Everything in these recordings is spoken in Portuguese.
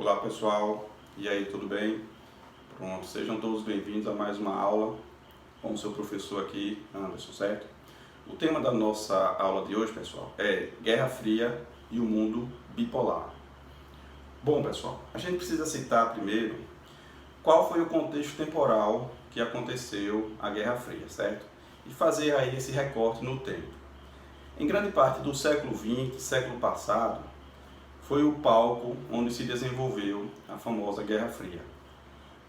Olá pessoal, e aí, tudo bem? Pronto, sejam todos bem-vindos a mais uma aula com o seu professor aqui, Anderson, certo? O tema da nossa aula de hoje, pessoal, é Guerra Fria e o Mundo Bipolar. Bom, pessoal, a gente precisa citar primeiro qual foi o contexto temporal que aconteceu a Guerra Fria, certo? E fazer aí esse recorte no tempo. Em grande parte do século XX, século passado, foi o palco onde se desenvolveu a famosa Guerra Fria.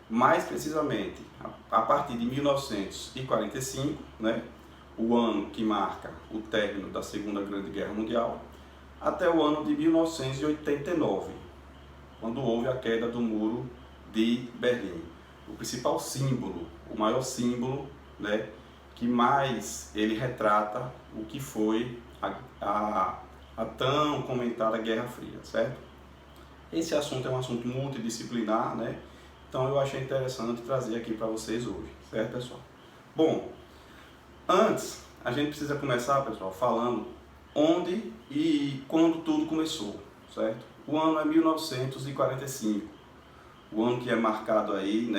Mais precisamente, a partir de 1945, o ano que marca o término da Segunda Grande Guerra Mundial, até o ano de 1989, quando houve a queda do Muro de Berlim. O principal símbolo, o maior símbolo, que mais ele retrata o que foi a tão comentada Guerra Fria, certo? Esse assunto é um assunto multidisciplinar, Então eu achei interessante trazer aqui para vocês hoje, certo, pessoal? Bom, antes a gente precisa começar, pessoal, falando onde e quando tudo começou, certo? O ano é 1945, o ano que é marcado aí,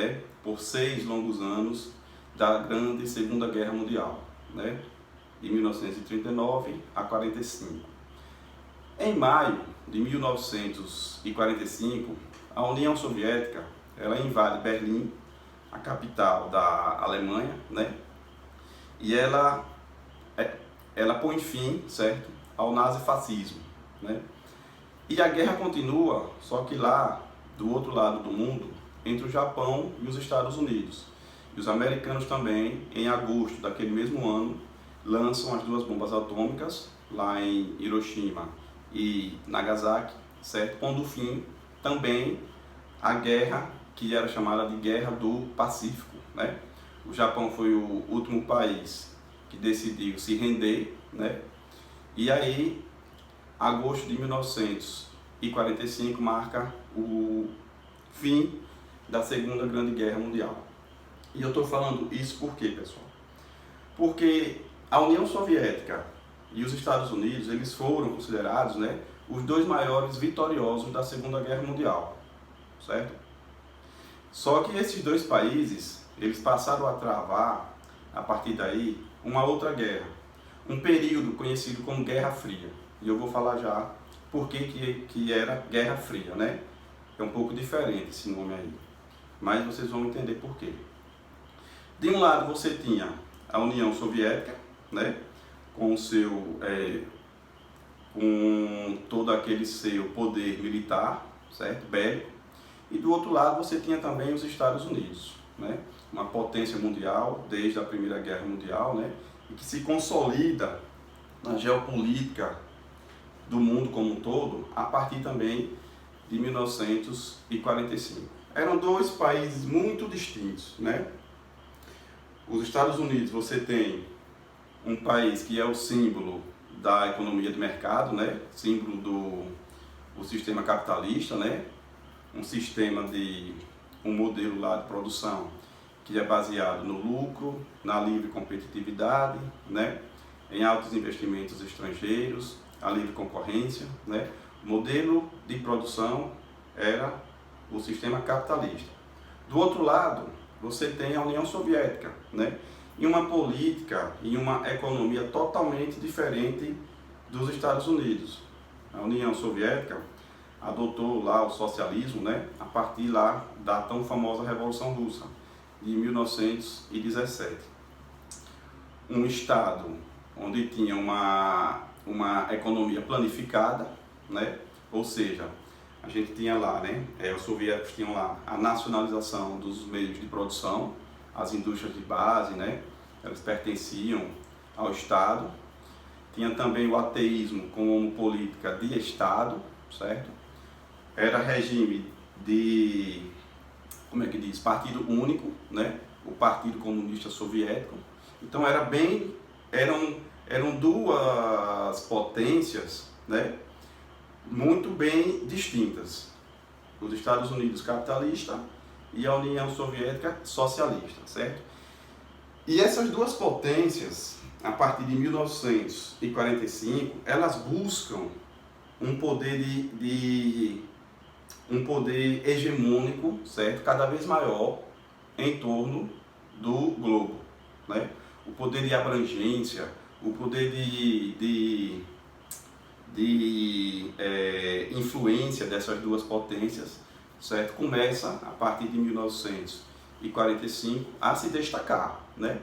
por 6 longos anos da grande Segunda Guerra Mundial, de 1939 a 45. Em maio de 1945, a União Soviética ela invade Berlim, a capital da Alemanha, e ela põe fim, certo, ao nazifascismo, E a guerra continua, só que lá, do outro lado do mundo, entre o Japão e os Estados Unidos. E os americanos também, em agosto daquele mesmo ano, lançam as 2 bombas atômicas, lá em Hiroshima e Nagasaki, certo? Pondo fim também à guerra que era chamada de Guerra do Pacífico, O Japão foi o último país que decidiu se render, E aí, agosto de 1945 marca o fim da Segunda Grande Guerra Mundial. E eu estou falando isso por quê, pessoal? Porque a União Soviética e os Estados Unidos, eles foram considerados, os 2 maiores vitoriosos da Segunda Guerra Mundial, certo? Só que esses 2 países, eles passaram a travar, a partir daí, uma outra guerra, um período conhecido como Guerra Fria. E eu vou falar já por que era Guerra Fria, É um pouco diferente esse nome aí, mas vocês vão entender por quê. De um lado você tinha a União Soviética, com todo aquele seu poder militar, certo? Bélico. E do outro lado você tinha também os Estados Unidos, uma potência mundial desde a Primeira Guerra Mundial, e que se consolida na geopolítica do mundo como um todo a partir também de 1945. Eram 2 países muito distintos, Os Estados Unidos, você tem um país que é o símbolo da economia de mercado, símbolo do sistema capitalista, um modelo lá de produção que é baseado no lucro, na livre competitividade, em altos investimentos estrangeiros, a livre concorrência, O modelo de produção era o sistema capitalista. Do outro lado, você tem a União Soviética, e uma política e uma economia totalmente diferente dos Estados Unidos. A União Soviética adotou lá o socialismo, a partir lá da tão famosa Revolução Russa, de 1917. Um Estado onde tinha uma economia planificada, Ou seja, a gente tinha lá, os soviéticos tinham lá a nacionalização dos meios de produção, as indústrias de base, elas pertenciam ao Estado. Tinha também o ateísmo como política de Estado, certo? Era regime de, partido único, O Partido Comunista Soviético. Então eram 2 potências, muito bem distintas. Os Estados Unidos capitalista e a União Soviética socialista, certo? E essas 2 potências, a partir de 1945, elas buscam um poder um poder hegemônico, certo? Cada vez maior em torno do globo, né? O poder de abrangência, o poder de influência dessas duas potências, certo? Começa a partir de 1945 a se destacar, né?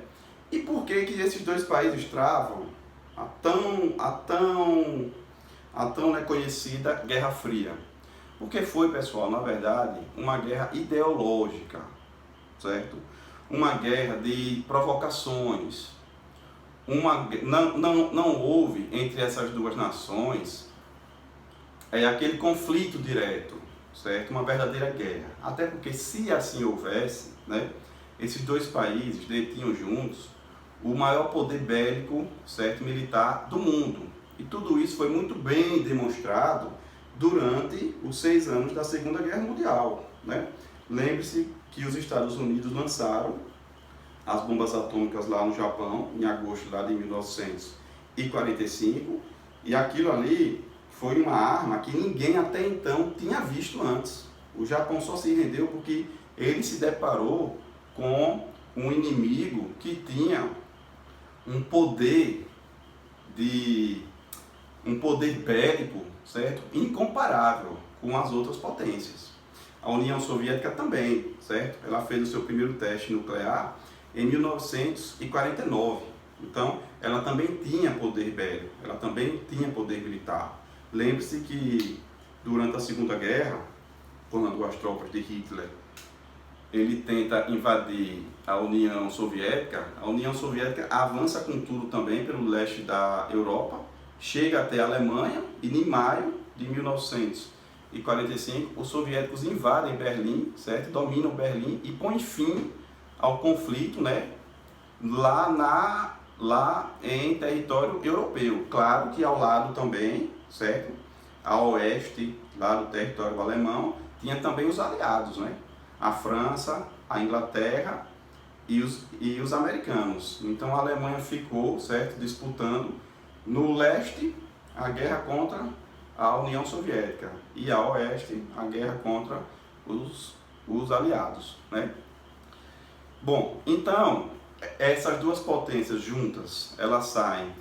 E por que esses dois países travam a tão conhecida Guerra Fria? Porque foi, pessoal, na verdade, uma guerra ideológica, certo? Uma guerra de provocações. Não houve entre essas duas nações aquele conflito direto, certo? Uma verdadeira guerra. Até porque, se assim houvesse, né, esses dois países detinham juntos o maior poder bélico, certo, militar do mundo. E tudo isso foi muito bem demonstrado durante os 6 anos da Segunda Guerra Mundial, né? Lembre-se que os Estados Unidos lançaram as bombas atômicas lá no Japão, em agosto lá de 1945, e aquilo ali foi uma arma que ninguém até então tinha visto antes. O Japão só se rendeu porque ele se deparou com um inimigo que tinha um poder bélico, certo? Incomparável com as outras potências. A União Soviética também, certo? Ela fez o seu primeiro teste nuclear em 1949. Então, ela também tinha poder bélico, ela também tinha poder militar. Lembre-se que durante a Segunda Guerra, quando as tropas de Hitler ele tenta invadir a União Soviética avança com tudo também pelo leste da Europa, chega até a Alemanha e em maio de 1945 os soviéticos invadem Berlim, certo? Dominam Berlim e põem fim ao conflito, né? lá em território europeu. Claro que ao lado também, certo? A oeste, lá do território alemão, tinha também os aliados, né? A França, a Inglaterra e os americanos. Então a Alemanha ficou, certo, disputando no leste a guerra contra a União Soviética e a oeste a guerra contra os aliados, né? Bom, então essas duas potências juntas, elas saem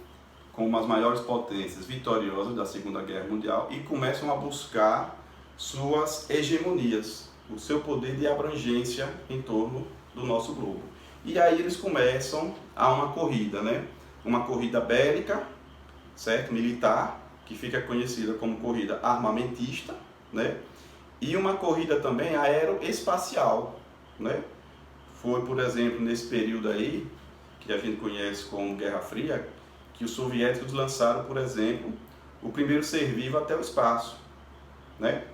como as maiores potências vitoriosas da Segunda Guerra Mundial e começam a buscar suas hegemonias, o seu poder de abrangência em torno do nosso globo. E aí eles começam a uma corrida, né? Uma corrida bélica, certo? Militar, que fica conhecida como corrida armamentista, né? E uma corrida também aeroespacial, né? Foi, por exemplo, nesse período aí, que a gente conhece como Guerra Fria, que os soviéticos lançaram, por exemplo, o primeiro ser vivo até o espaço, né?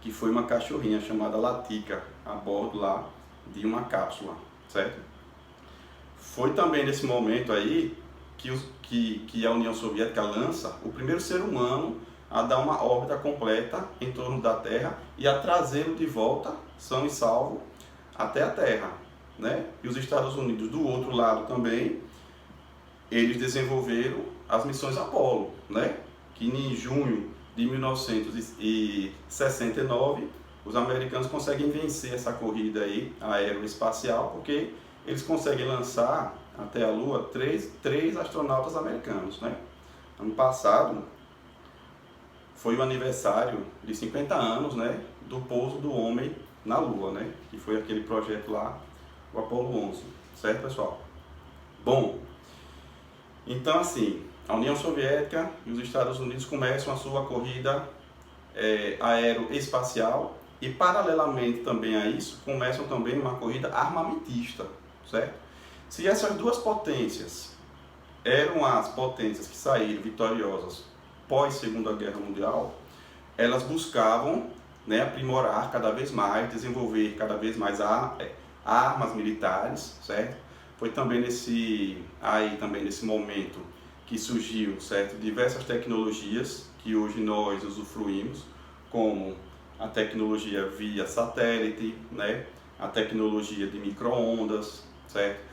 Que foi uma cachorrinha chamada Latika, a bordo lá de uma cápsula, certo? Foi também nesse momento aí que a União Soviética lança o primeiro ser humano a dar uma órbita completa em torno da Terra e a trazê-lo de volta, são e salvo, até a Terra, né? E os Estados Unidos, do outro lado também, eles desenvolveram as missões Apollo, né? Que em junho de 1969, os americanos conseguem vencer essa corrida aí aeroespacial, porque eles conseguem lançar até a Lua três astronautas americanos, né? Ano passado foi o aniversário de 50 anos, né, do pouso do homem na Lua, né? Que foi aquele projeto lá, o Apollo 11, certo, pessoal? Bom, então assim, a União Soviética e os Estados Unidos começam a sua corrida aeroespacial e, paralelamente também a isso, começam também uma corrida armamentista, certo? Se essas duas potências eram as potências que saíram vitoriosas pós Segunda Guerra Mundial, elas buscavam, né, aprimorar cada vez mais, desenvolver cada vez mais armas militares, certo? Foi também nesse momento que surgiu, certo, diversas tecnologias que hoje nós usufruímos, como a tecnologia via satélite, né, a tecnologia de micro-ondas, certo?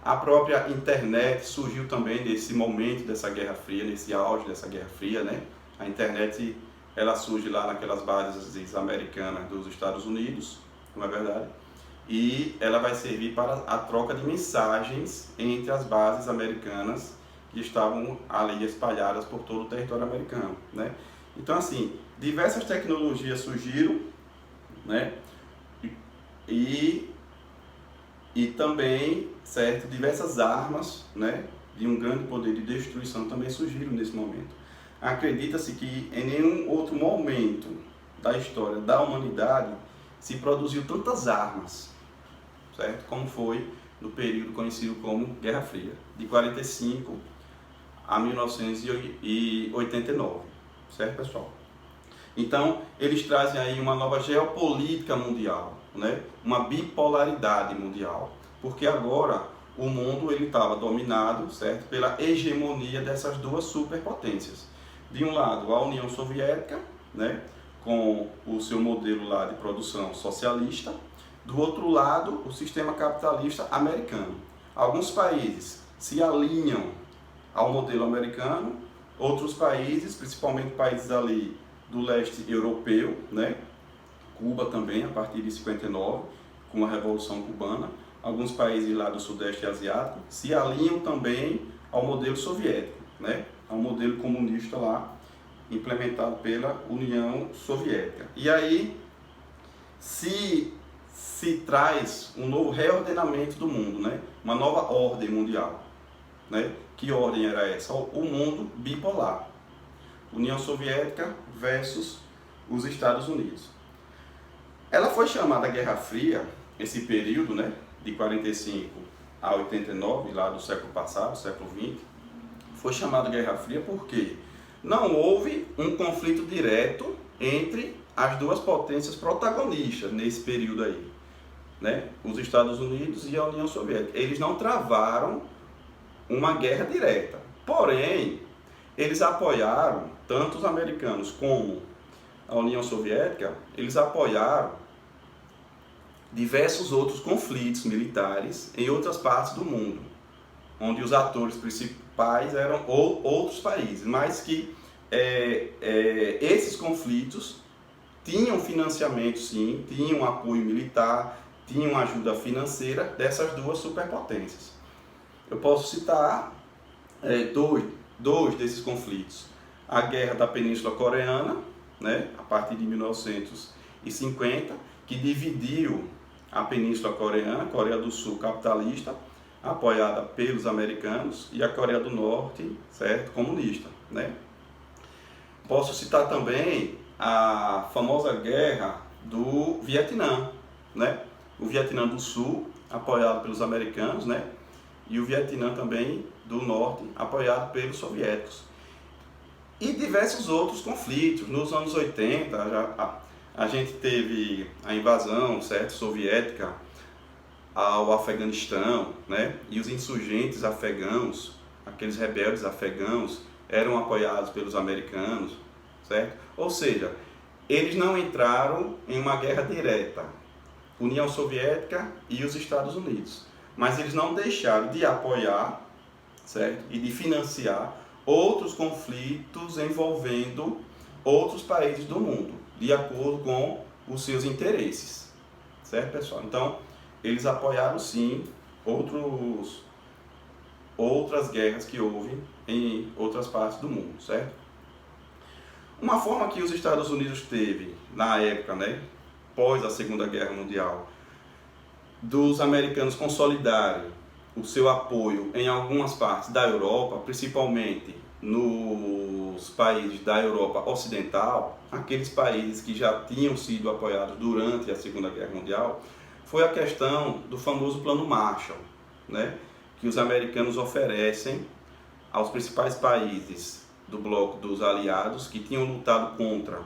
A própria internet surgiu também nesse momento dessa Guerra Fria, nesse auge dessa Guerra Fria, né? A internet ela surge lá naquelas bases americanas dos Estados Unidos, não é verdade? E ela vai servir para a troca de mensagens entre as bases americanas que estavam ali espalhadas por todo o território americano, né? Então, assim, diversas tecnologias surgiram, né? E também, certo, diversas armas, né, de um grande poder de destruição também surgiram nesse momento. Acredita-se que em nenhum outro momento da história da humanidade se produziu tantas armas, certo, como foi no período conhecido como Guerra Fria, de 45 a 1989, certo, pessoal? Então, eles trazem aí uma nova geopolítica mundial, né? Uma bipolaridade mundial, porque agora o mundo ele estava dominado, certo, pela hegemonia dessas duas superpotências. De um lado, a União Soviética, né, com o seu modelo lá de produção socialista, do outro lado, o sistema capitalista americano. Alguns países se alinham ao modelo americano, outros países, principalmente países ali do leste europeu, né? Cuba também, a partir de 59, com a Revolução Cubana, alguns países lá do Sudeste Asiático se alinham também ao modelo soviético, né? Ao modelo comunista lá, implementado pela União Soviética. E aí se traz um novo reordenamento do mundo, né? Uma nova ordem mundial, né? Que ordem era essa? O mundo bipolar. União Soviética versus os Estados Unidos. Ela foi chamada Guerra Fria, esse período, né, de 45 a 89, lá do século passado, século 20, foi chamada Guerra Fria porque não houve um conflito direto entre as duas potências protagonistas nesse período aí, né, os Estados Unidos e a União Soviética. Eles não travaram uma guerra direta, porém, eles apoiaram, tanto os americanos como a União Soviética, eles apoiaram diversos outros conflitos militares em outras partes do mundo, onde os atores principais eram outros países, mas que esses conflitos tinham financiamento sim, tinham apoio militar, tinham ajuda financeira dessas duas superpotências. Eu posso citar dois desses conflitos. A Guerra da Península Coreana, né, a partir de 1950, que dividiu a Península Coreana, a Coreia do Sul capitalista, apoiada pelos americanos, e a Coreia do Norte, certo, comunista, né? Posso citar também a famosa Guerra do Vietnã, né? O Vietnã do Sul, apoiado pelos americanos, né? E o Vietnã também do Norte, apoiado pelos soviéticos. E diversos outros conflitos. Nos anos 80, a gente teve a invasão, certo, soviética ao Afeganistão, né? E os insurgentes afegãos, aqueles rebeldes afegãos, eram apoiados pelos americanos, certo? Ou seja, eles não entraram em uma guerra direta, União Soviética e os Estados Unidos, mas eles não deixaram de apoiar, certo? E de financiar outros conflitos envolvendo outros países do mundo, de acordo com os seus interesses, certo, pessoal? Então, eles apoiaram sim outras guerras que houve em outras partes do mundo, certo? Uma forma que os Estados Unidos teve na época, né, pós a Segunda Guerra Mundial, dos americanos consolidarem o seu apoio em algumas partes da Europa, principalmente nos países da Europa Ocidental, aqueles países que já tinham sido apoiados durante a Segunda Guerra Mundial, foi a questão do famoso Plano Marshall, né, que os americanos oferecem aos principais países do bloco dos aliados que tinham lutado contra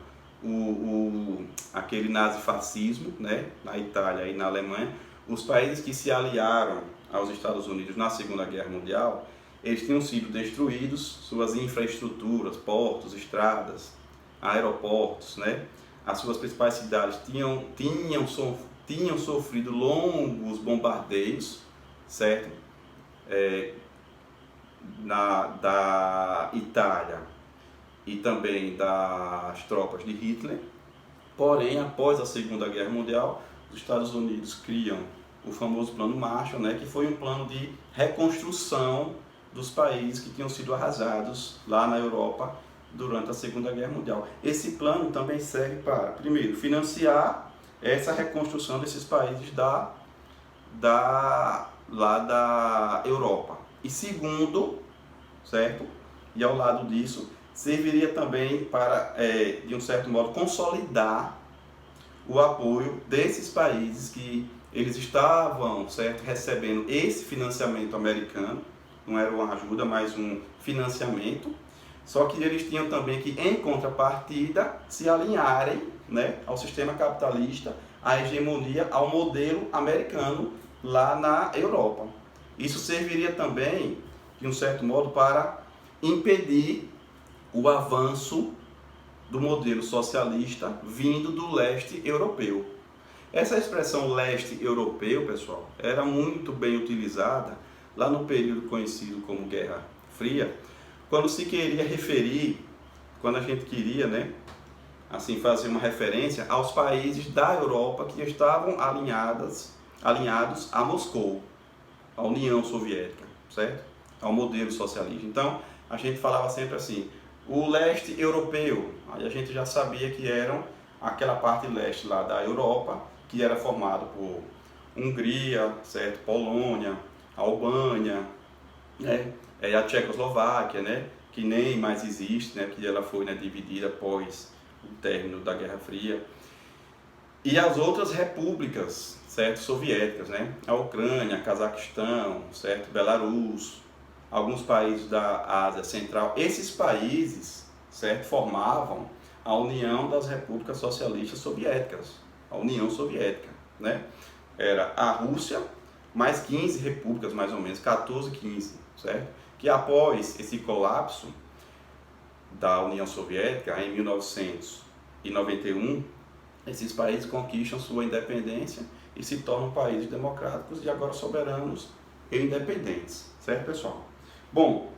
aquele nazifascismo, né, na Itália e na Alemanha. Os países que se aliaram aos Estados Unidos na Segunda Guerra Mundial, eles tinham sido destruídos, suas infraestruturas, portos, estradas, aeroportos, né? As suas principais cidades tinham sofrido longos bombardeios, certo? Da Itália e também das tropas de Hitler. Porém, após a Segunda Guerra Mundial, os Estados Unidos criam o famoso Plano Marshall, né, que foi um plano de reconstrução dos países que tinham sido arrasados lá na Europa durante a Segunda Guerra Mundial. Esse plano também serve para, primeiro, financiar essa reconstrução desses países lá da Europa. E segundo, certo? E ao lado disso, serviria também para, de um certo modo, consolidar o apoio desses países que eles estavam, certo, recebendo esse financiamento americano. Não era uma ajuda, mas um financiamento. Só que eles tinham também que, em contrapartida, se alinharem, né, ao sistema capitalista, à hegemonia, ao modelo americano lá na Europa. Isso serviria também, de um certo modo, para impedir o avanço do modelo socialista vindo do leste europeu. Essa expressão leste europeu, pessoal, era muito bem utilizada lá no período conhecido como Guerra Fria, quando se queria referir, quando a gente queria, né, assim, fazer uma referência aos países da Europa que estavam alinhados a Moscou, à União Soviética, certo? Ao modelo socialista. Então, a gente falava sempre assim, o leste europeu, aí a gente já sabia que eram aquela parte leste lá da Europa, que era formado por Hungria, certo? Polônia, Albânia, né? A Tchecoslováquia, né? Que nem mais existe, né? Que ela foi, né, dividida após o término da Guerra Fria. E as outras repúblicas, certo? Soviéticas, né? A Ucrânia, Cazaquistão, certo? Belarus, alguns países da Ásia Central. Esses países, certo? Formavam a União das Repúblicas Socialistas Soviéticas, a União Soviética, né? Era a Rússia, mais 15 repúblicas, mais ou menos, 14, 15, certo? Que após esse colapso da União Soviética, em 1991, esses países conquistam sua independência e se tornam países democráticos e agora soberanos e independentes, certo, pessoal? Bom,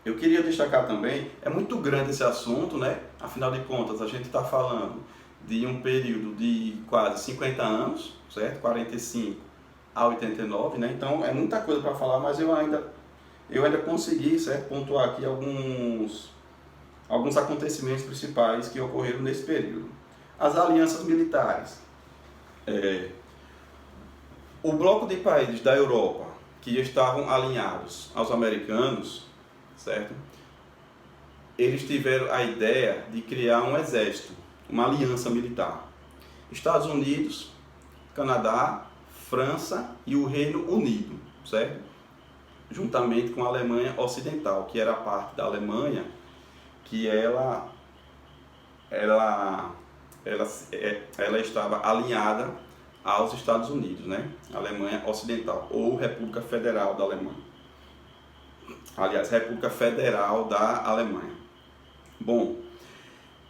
eu queria destacar também, é muito grande esse assunto, né? Afinal de contas, a gente está falando de um período de quase 50 anos, certo? 45 a 89, né? Então é muita coisa para falar, mas eu ainda consegui, certo, pontuar aqui alguns acontecimentos principais que ocorreram nesse período. As alianças militares. O bloco de países da Europa que estavam alinhados aos americanos, certo? Eles tiveram a ideia de criar um exército, uma aliança militar. Estados Unidos, Canadá, França e o Reino Unido, certo? Juntamente com a Alemanha Ocidental, que era a parte da Alemanha que ela estava alinhada aos Estados Unidos, né? Alemanha Ocidental, ou República Federal da Alemanha. Aliás, República Federal da Alemanha. Bom,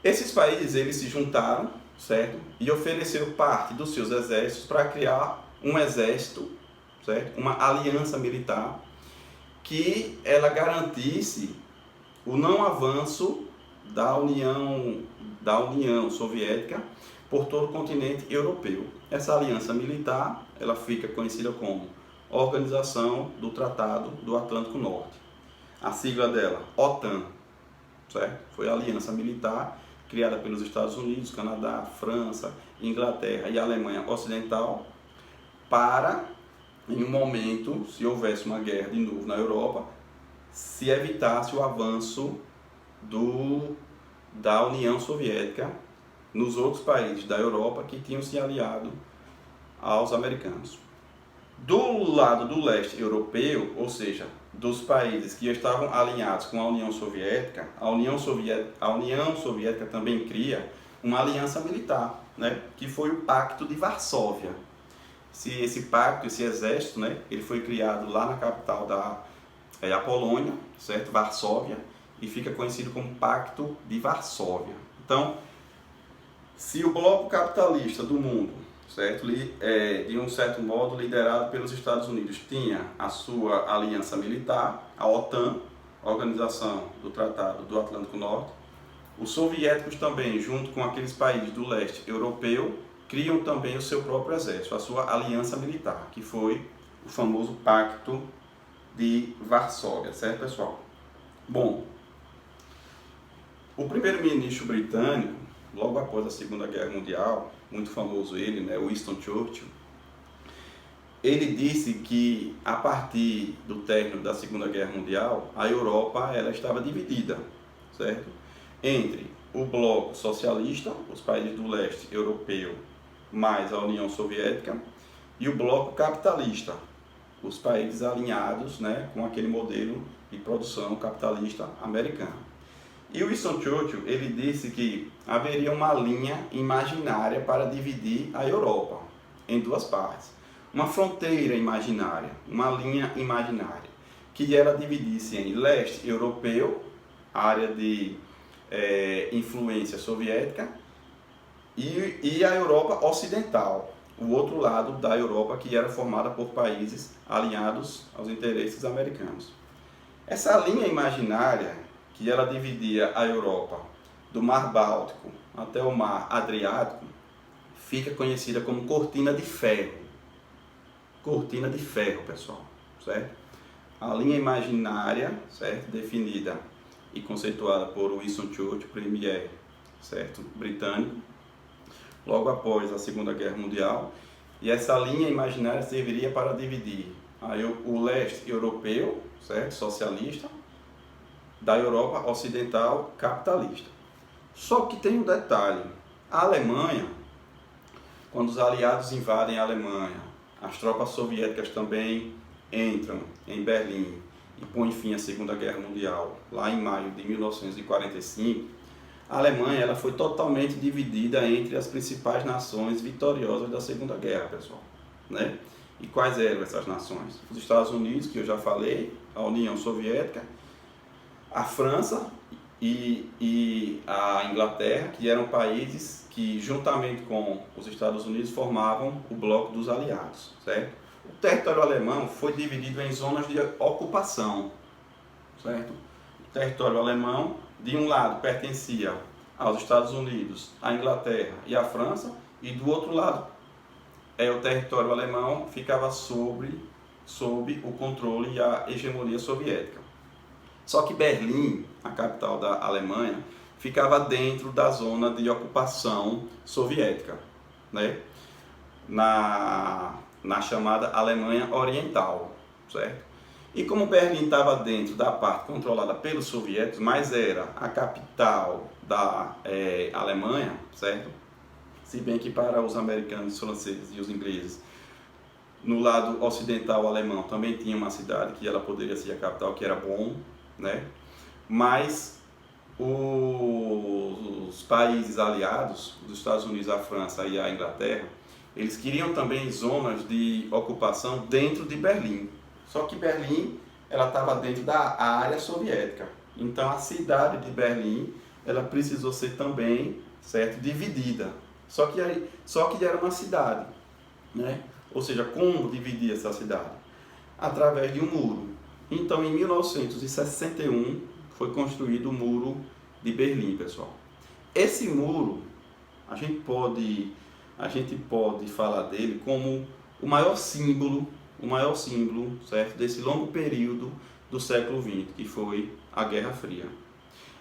esses países, eles se juntaram, certo? E ofereceram parte dos seus exércitos para criar um exército, certo? Uma aliança militar que ela garantisse o não avanço da União Soviética por todo o continente europeu. Essa aliança militar, ela fica conhecida como Organização do Tratado do Atlântico Norte. A sigla dela, OTAN, certo? Foi a aliança militar criada pelos Estados Unidos, Canadá, França, Inglaterra e Alemanha Ocidental para, em um momento, se houvesse uma guerra de novo na Europa, se evitasse o avanço da União Soviética nos outros países da Europa que tinham se aliado aos americanos. Do lado do leste europeu, ou seja, dos países que estavam alinhados com a União Soviética, a União Soviética também cria uma aliança militar, né, que foi o Pacto de Varsóvia. Esse pacto, esse exército, né, ele foi criado lá na capital a Polônia, certo? Varsóvia, e fica conhecido como Pacto de Varsóvia. Então, se o bloco capitalista do mundo, certo, de um certo modo liderado pelos Estados Unidos, tinha a sua aliança militar, a OTAN, Organização do Tratado do Atlântico Norte, Os soviéticos também, junto com aqueles países do leste europeu, criam também o seu próprio exército, a sua aliança militar, que foi o famoso Pacto de Varsóvia, certo, pessoal? Bom, o primeiro-ministro britânico, logo após a Segunda Guerra Mundial, muito famoso ele, né, Winston Churchill, ele disse que a partir do término da Segunda Guerra Mundial, a Europa ela estava dividida, certo? Entre o bloco socialista, os países do leste europeu, mais a União Soviética, e o bloco capitalista, os países alinhados, né, com aquele modelo de produção capitalista americano. E o Winston Churchill, ele disse que haveria uma linha imaginária para dividir a Europa em duas partes. Uma fronteira imaginária, uma linha imaginária, que ela dividisse em leste europeu, área de influência soviética, e a Europa ocidental, o outro lado da Europa que era formada por países alinhados aos interesses americanos. Essa linha imaginária, que ela dividia a Europa do Mar Báltico até o Mar Adriático, fica conhecida como Cortina de Ferro. Cortina de ferro, pessoal, certo? A linha imaginária, certo? Definida e conceituada por Winston Churchill, premier, certo? Britânico, logo após a Segunda Guerra Mundial, e essa linha imaginária serviria para dividir o leste europeu, certo? Socialista, da Europa ocidental capitalista. Só que tem um detalhe: a Alemanha, quando os aliados invadem a Alemanha, as tropas soviéticas também entram em Berlim e põem fim à Segunda Guerra Mundial, lá em maio de 1945, a Alemanha ela foi totalmente dividida entre as principais nações vitoriosas da Segunda Guerra, pessoal, né? E quais eram essas nações? Os Estados Unidos, que eu já falei, a União Soviética, a França e a Inglaterra, que eram países que, juntamente com os Estados Unidos, formavam o bloco dos aliados, certo? O território alemão foi dividido em zonas de ocupação, certo? O território alemão, de um lado, pertencia aos Estados Unidos, à Inglaterra e à França, e do outro lado, o território alemão ficava sob o controle e a hegemonia soviética. Só que Berlim, a capital da Alemanha, ficava dentro da zona de ocupação soviética, né? Na chamada Alemanha Oriental, certo? E como Berlim estava dentro da parte controlada pelos soviéticos, mas era a capital da Alemanha, certo? Se bem que para os americanos, os franceses e os ingleses, no lado ocidental alemão também tinha uma cidade que ela poderia ser a capital, que era Bonn, né? Mas os países aliados, os Estados Unidos, a França e a Inglaterra, eles queriam também zonas de ocupação dentro de Berlim. Só que Berlim ela estava dentro da área soviética. Então a cidade de Berlim ela precisou ser também, certo, dividida. Só que era uma cidade, né? Ou seja, como dividir essa cidade? Através de um muro. Então, em 1961, foi construído o Muro de Berlim, pessoal. Esse muro, a gente pode falar dele como o maior símbolo, certo, desse longo período do século XX, que foi a Guerra Fria.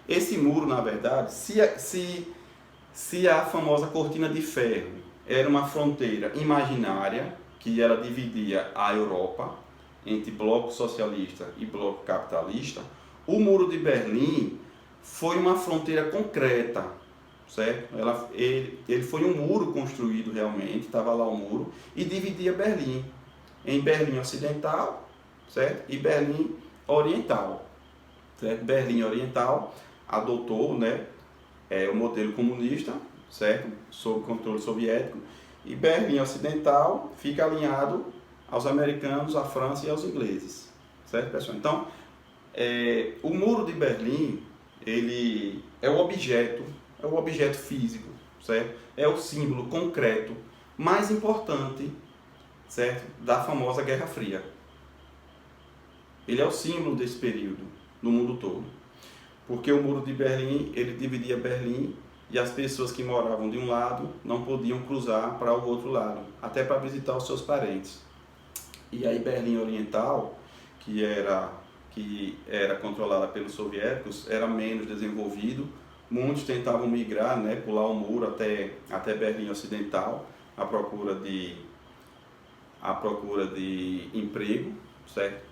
Esse muro, na verdade, se a famosa Cortina de Ferro era uma fronteira imaginária, que ela dividia a Europa entre bloco socialista e bloco capitalista, o Muro de Berlim foi uma fronteira concreta, certo? Ele foi um muro construído realmente, estava lá o muro, e dividia Berlim em Berlim Ocidental, certo? E Berlim Oriental, certo? Berlim Oriental adotou, né, o modelo comunista, certo? Sob controle soviético, e Berlim Ocidental fica alinhado aos americanos, à França e aos ingleses, certo, pessoal? Então, o Muro de Berlim, ele é o objeto físico, certo? É o símbolo concreto mais importante, certo, da famosa Guerra Fria. Ele é o símbolo desse período no mundo todo. porque o Muro de Berlim, ele dividia Berlim e as pessoas que moravam de um lado não podiam cruzar para o outro lado, até para visitar os seus parentes. E aí Berlim Oriental, que era controlada pelos soviéticos, era menos desenvolvido. Muitos tentavam migrar, né, pular o muro até Berlim Ocidental, à procura de emprego, certo?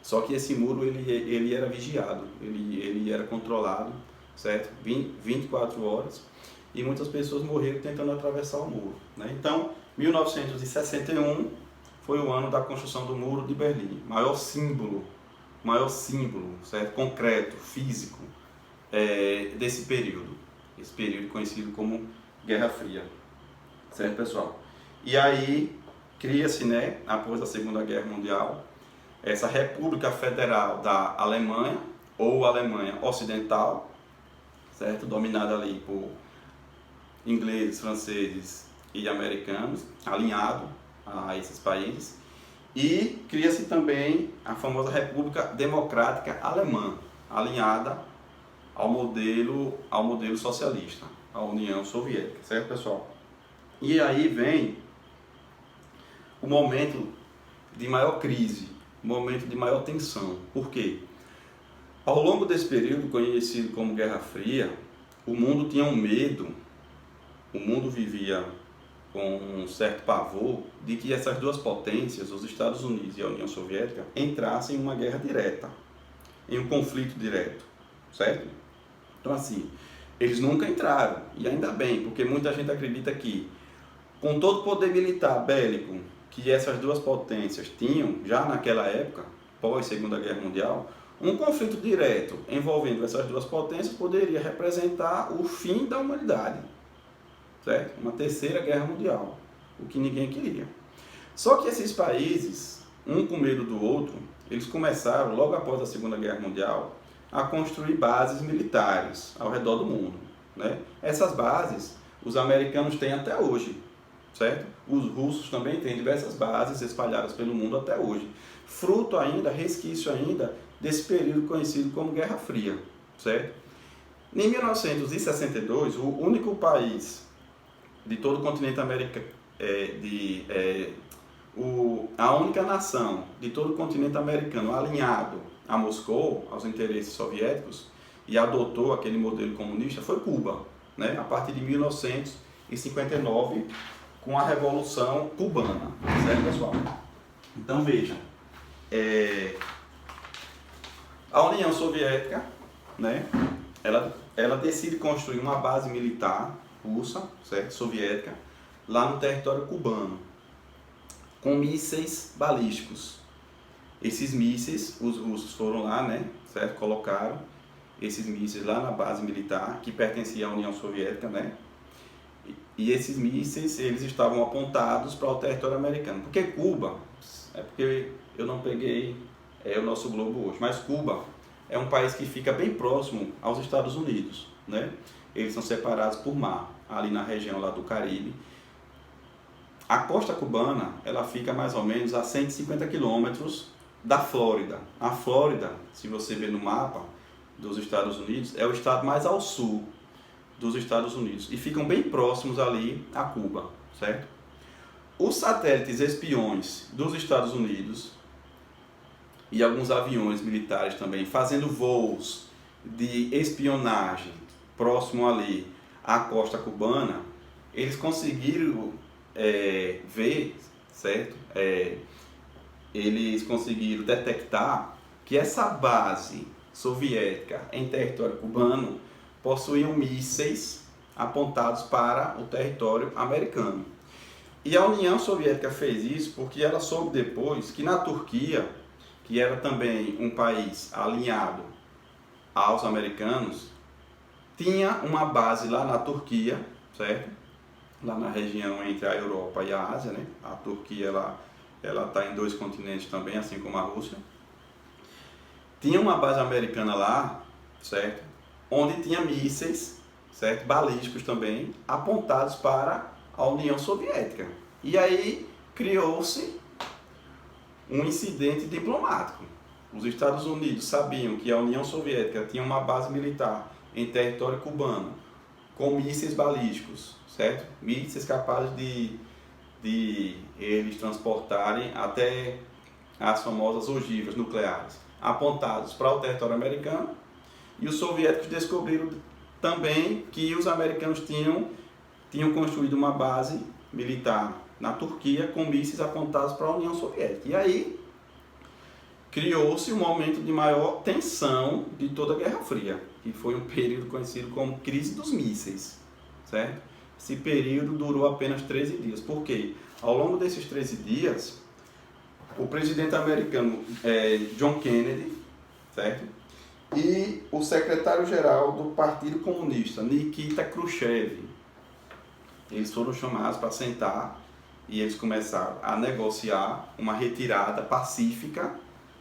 Só que esse muro ele era vigiado, ele era controlado, certo? 24 horas, e muitas pessoas morreram tentando atravessar o muro, né? Então, 1961 foi o ano da construção do Muro de Berlim, maior símbolo, certo? Concreto, físico, desse período, esse período conhecido como Guerra Fria, certo, pessoal? E aí cria-se, né, após a Segunda Guerra Mundial, essa República Federal da Alemanha, ou Alemanha Ocidental, certo? Dominada ali por ingleses, franceses e americanos, alinhado a esses países. E cria-se também a famosa República Democrática Alemã, alinhada ao modelo socialista, a União Soviética, certo, pessoal? E aí vem o momento de maior crise, o momento de maior tensão. Por quê? Ao longo desse período, conhecido como Guerra Fria, o mundo tinha um medo, o mundo vivia com um certo pavor de que essas duas potências, os Estados Unidos e a União Soviética, entrassem em uma guerra direta, em um conflito direto, certo? Então assim, eles nunca entraram, e ainda bem, porque muita gente acredita que, com todo o poder militar bélico que essas duas potências tinham, já naquela época, pós Segunda Guerra Mundial, um conflito direto envolvendo essas duas potências poderia representar o fim da humanidade, certo? Uma terceira guerra mundial, o que ninguém queria. Só que esses países, um com medo do outro, eles começaram, logo após a Segunda Guerra Mundial, a construir bases militares ao redor do mundo, né? Essas bases, os americanos têm até hoje, certo? Os russos também têm diversas bases espalhadas pelo mundo até hoje, fruto ainda, resquício ainda, desse período conhecido como Guerra Fria, certo? Em 1962, o único país de todo o continente americano, a única nação de todo o continente americano alinhado a Moscou, aos interesses soviéticos, e adotou aquele modelo comunista, foi Cuba, né? A partir de 1959, com a Revolução Cubana, certo, pessoal? Então veja, a União Soviética, né, ela decide construir uma base militar russa, certo, soviética, lá no território cubano, com mísseis balísticos. Esses mísseis, os russos foram lá, né, certo, colocaram esses mísseis lá na base militar, que pertencia à União Soviética, né, e esses mísseis, eles estavam apontados para o território americano. Porque Cuba, porque eu não peguei o nosso globo hoje, mas Cuba é um país que fica bem próximo aos Estados Unidos, né? Eles são separados por mar, ali na região lá do Caribe. A costa cubana, ela fica mais ou menos a 150 quilômetros da Flórida. A Flórida, se você ver no mapa dos Estados Unidos, é o estado mais ao sul dos Estados Unidos, e ficam bem próximos ali a Cuba, certo? Os satélites espiões dos Estados Unidos e alguns aviões militares também fazendo voos de espionagem próximo ali à costa cubana, eles conseguiram ver, certo? Eles conseguiram detectar que essa base soviética em território cubano possuíam mísseis apontados para o território americano. E a União Soviética fez isso porque ela soube depois que na Turquia, que era também um país alinhado aos americanos, tinha uma base lá na Turquia, certo? Lá na região entre a Europa e a Ásia, né? A Turquia ela está em 2 continentes também, assim como a Rússia. Tinha uma base americana lá, certo? Onde tinha mísseis, certo? Balísticos também, apontados para a União Soviética. E aí criou-se um incidente diplomático, os Estados Unidos sabiam que a União Soviética tinha uma base militar em território cubano, com mísseis balísticos, certo? Mísseis capazes de eles transportarem até as famosas ogivas nucleares, apontados para o território americano, e os soviéticos descobriram também que os americanos tinham construído uma base militar na Turquia com mísseis apontados para a União Soviética. E aí criou-se um momento de maior tensão de toda a Guerra Fria, que foi um período conhecido como crise dos mísseis, certo? Esse período durou apenas 13 dias. Por quê? Ao longo desses 13 dias, o presidente americano John Kennedy, certo? E o secretário-geral do Partido Comunista, Nikita Khrushchev, eles foram chamados para sentar e eles começaram a negociar uma retirada pacífica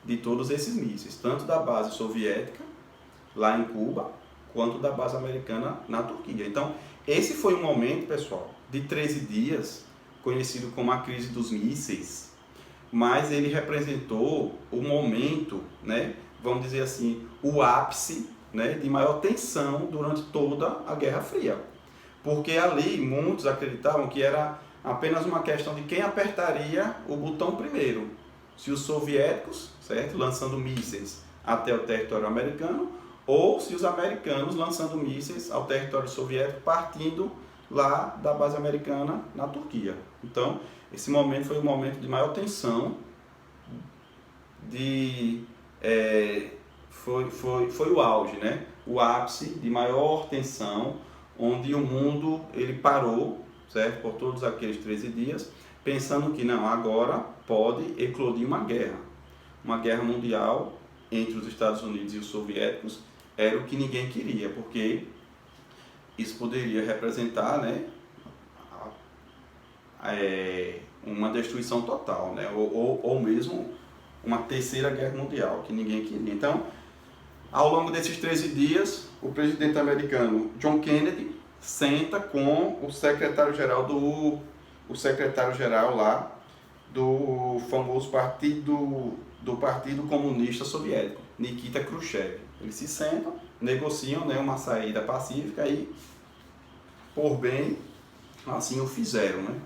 de todos esses mísseis, tanto da base soviética lá em Cuba, quanto da base americana na Turquia. Então, esse foi um momento, pessoal, de 13 dias, conhecido como a crise dos mísseis, mas ele representou o momento, né, vamos dizer assim, o ápice, né, de maior tensão durante toda a Guerra Fria. Porque ali muitos acreditavam que era apenas uma questão de quem apertaria o botão primeiro. Se os soviéticos, certo, lançando mísseis até o território americano, ou se os americanos lançando mísseis ao território soviético, partindo lá da base americana na Turquia. Então, esse momento foi um momento de maior tensão, foi o auge, né? O ápice de maior tensão, onde o mundo ele parou, certo? Por todos aqueles 13 dias, pensando que não, agora pode eclodir uma guerra mundial entre os Estados Unidos e os soviéticos, era o que ninguém queria, porque isso poderia representar, né, uma destruição total, né, ou mesmo uma terceira guerra mundial, que ninguém queria. Então, ao longo desses 13 dias, o presidente americano John Kennedy senta com o secretário-geral lá do famoso do Partido Comunista Soviético, Nikita Khrushchev. Eles se sentam, negociam, né, uma saída pacífica e, por bem, assim o fizeram, né?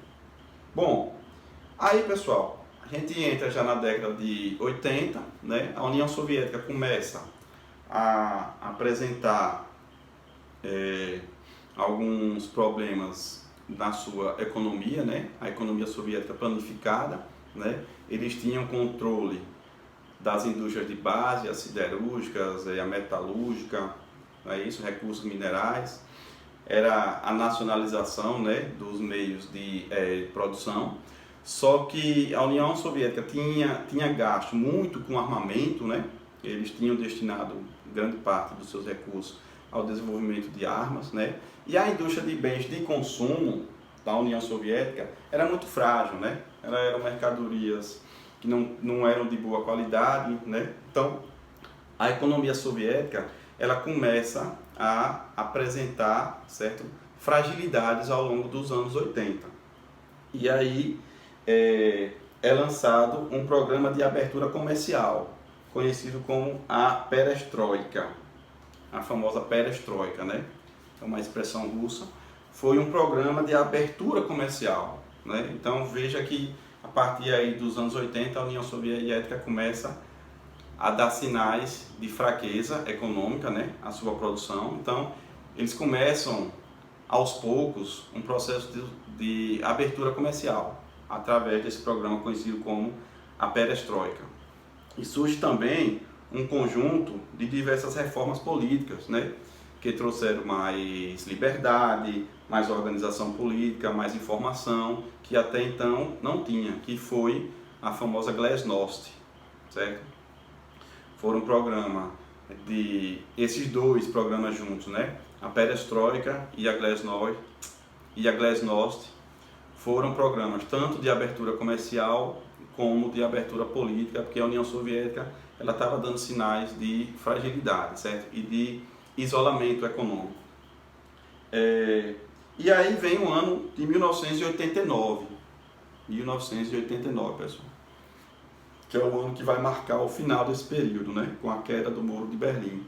Bom, aí, pessoal, a gente entra já na década de 80, né? A União Soviética começa a apresentar alguns problemas na sua economia, né? A economia soviética planificada, né? Eles tinham controle das indústrias de base, as siderúrgicas, a metalúrgica, não é isso? Recursos minerais. Era a nacionalização, né, dos meios de produção. Só que a União Soviética tinha gasto muito com armamento, né? Eles tinham destinado grande parte dos seus recursos ao desenvolvimento de armas, né? E a indústria de bens de consumo da União Soviética era muito frágil, né? Eram mercadorias que não eram de boa qualidade, né? Então, a economia soviética, ela começa a apresentar, certo, fragilidades ao longo dos anos 80. E aí é lançado um programa de abertura comercial, conhecido como a perestroika, a famosa perestroika, né? É uma expressão russa. Foi um programa de abertura comercial, né? Então veja que a partir aí dos anos 80 a União Soviética começa a dar sinais de fraqueza econômica, né? A sua produção. Então eles começam aos poucos um processo de abertura comercial através desse programa conhecido como a perestroika. E surge também um conjunto de diversas reformas políticas, né? Que trouxeram mais liberdade, mais organização política, mais informação, que até então não tinha, que foi a famosa Glasnost, certo? Foram um programa esses dois programas juntos, né? A Perestroika e a Glasnost foram programas tanto de abertura comercial como de abertura política, porque a União Soviética ela estava dando sinais de fragilidade, certo? E de isolamento econômico. E aí vem o ano de 1989, pessoal, que é o ano que vai marcar o final desse período, né, com a queda do Muro de Berlim,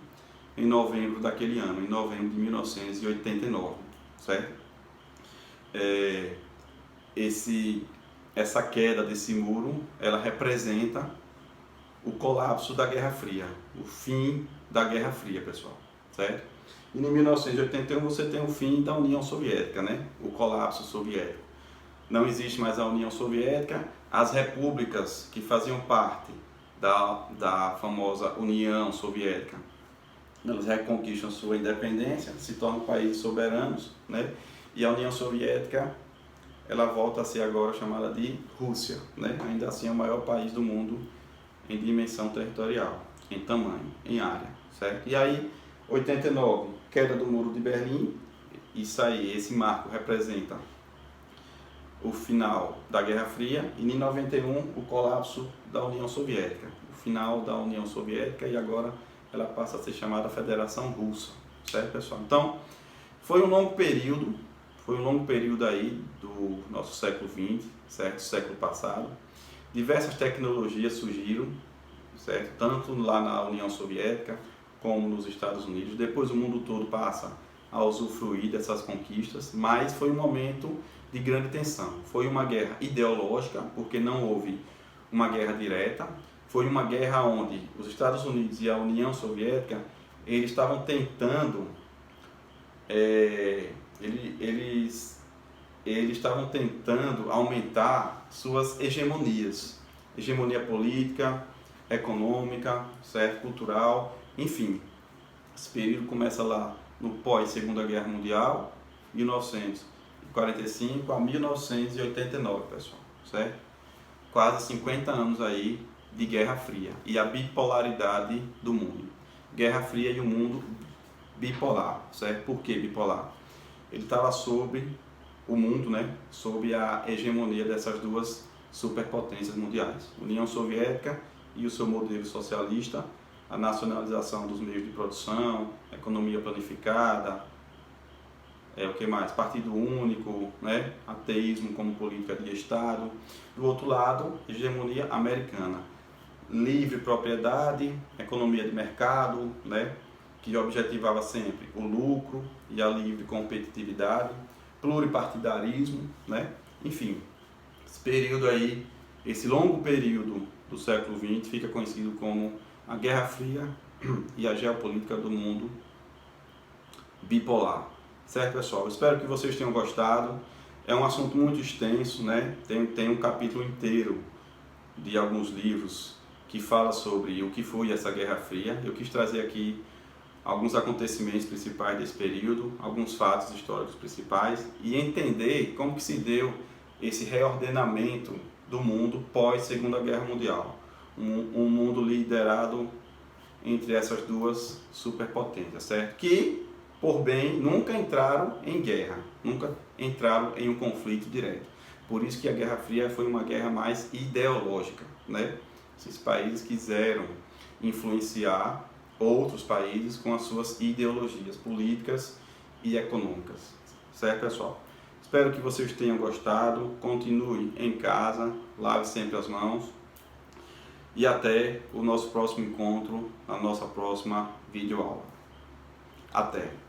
em novembro daquele ano, em novembro de 1989, certo? Essa queda desse muro, ela representa o colapso da Guerra Fria, o fim da Guerra Fria, pessoal, certo? E em 1981 você tem o fim da União Soviética, né? O colapso soviético. Não existe mais a União Soviética, as repúblicas que faziam parte da famosa União Soviética, elas reconquistam sua independência, se tornam países soberanos, né? E a União Soviética, ela volta a ser agora chamada de Rússia, né? Ainda assim é o maior país do mundo em dimensão territorial, em tamanho, em área, certo? E aí, 89, queda do Muro de Berlim, isso aí, esse marco representa o final da Guerra Fria, e em 91 o colapso da União Soviética, o final da União Soviética, e agora ela passa a ser chamada Federação Russa, certo, pessoal? Então, foi um longo período aí do nosso século XX, certo, século passado. Diversas tecnologias surgiram, certo, tanto lá na União Soviética como nos Estados Unidos. Depois o mundo todo passa a usufruir dessas conquistas, mas foi um momento de grande tensão. Foi uma guerra ideológica, porque não houve uma guerra direta. Foi uma guerra onde os Estados Unidos e a União Soviética, eles estavam tentando, eles estavam tentando aumentar suas hegemonias, hegemonia política, econômica, certo, cultural, enfim. Esse período começa lá no pós-Segunda Guerra Mundial, 1945 a 1989, pessoal, certo? Quase 50 anos aí de Guerra Fria e a bipolaridade do mundo. Guerra Fria e o mundo bipolar, certo? Por que bipolar? Ele estava sobre o mundo, né? Sob a hegemonia dessas duas superpotências mundiais, União Soviética e o seu modelo socialista, a nacionalização dos meios de produção, economia planificada, o que mais? Partido único, né? Ateísmo como política de Estado. Do outro lado, hegemonia americana, livre propriedade, economia de mercado, né? Que objetivava sempre o lucro e a livre competitividade, pluripartidarismo, né? Enfim, esse período aí, esse longo período do século XX fica conhecido como a Guerra Fria e a geopolítica do mundo bipolar. Certo, pessoal? Espero que vocês tenham gostado. É um assunto muito extenso, né? Tem um capítulo inteiro de alguns livros que fala sobre o que foi essa Guerra Fria. Eu quis trazer aqui alguns acontecimentos principais desse período, alguns fatos históricos principais e entender como que se deu esse reordenamento do mundo pós Segunda Guerra Mundial. Um mundo liderado entre essas duas superpotências, certo? Que, por bem, nunca entraram em guerra, nunca entraram em um conflito direto. Por isso que a Guerra Fria foi uma guerra mais ideológica, né? Esses países quiseram influenciar outros países com as suas ideologias políticas e econômicas, certo, pessoal? Espero que vocês tenham gostado, continue em casa, lave sempre as mãos e até o nosso próximo encontro, na nossa próxima videoaula. Até!